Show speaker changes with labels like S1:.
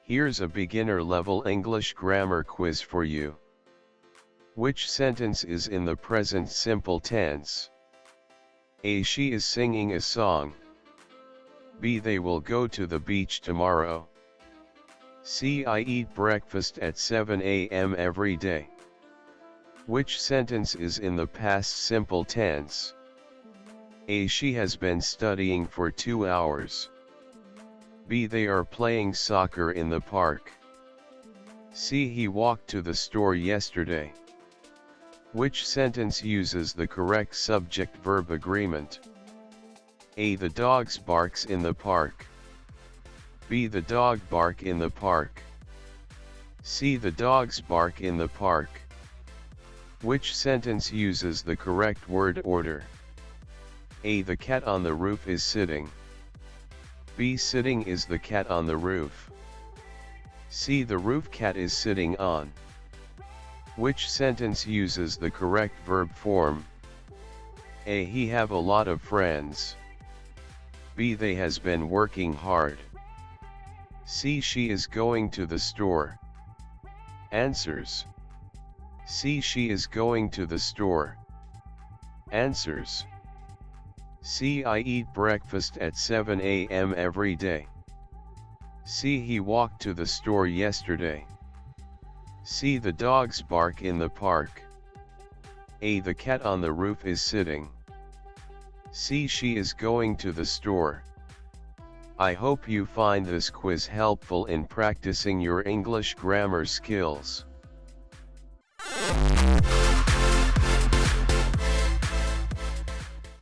S1: Here's a beginner-level English grammar quiz for you. Which sentence is in the present simple tense? A. She is singing a song. B. They will go to the beach tomorrow. C. I eat breakfast at 7 a.m. every day. Which sentence is in the past simple tense? A. She has been studying for 2 hours. B. They are playing soccer in the park. C. He walked to the store yesterday. Which sentence uses the correct subject-verb agreement? A. The dogs barks in the park. B. The dog bark in the park. C. The dogs bark in the park. Which sentence uses the correct word order? A. The cat on the roof is sitting. B. Sitting is the cat on the roof. C. The roof cat is sitting on. Which sentence uses the correct verb form? A. He have a lot of friends. B. They has been working hard. C. She is going to the store. Answers. C. She is going to the store. Answers. C. I eat breakfast at 7 a.m. every day. C. He walked to the store yesterday. C. The dogs bark in the park. A. The cat on the roof is sitting. C. She is going to the store. I hope you find this quiz helpful in practicing your English grammar skills.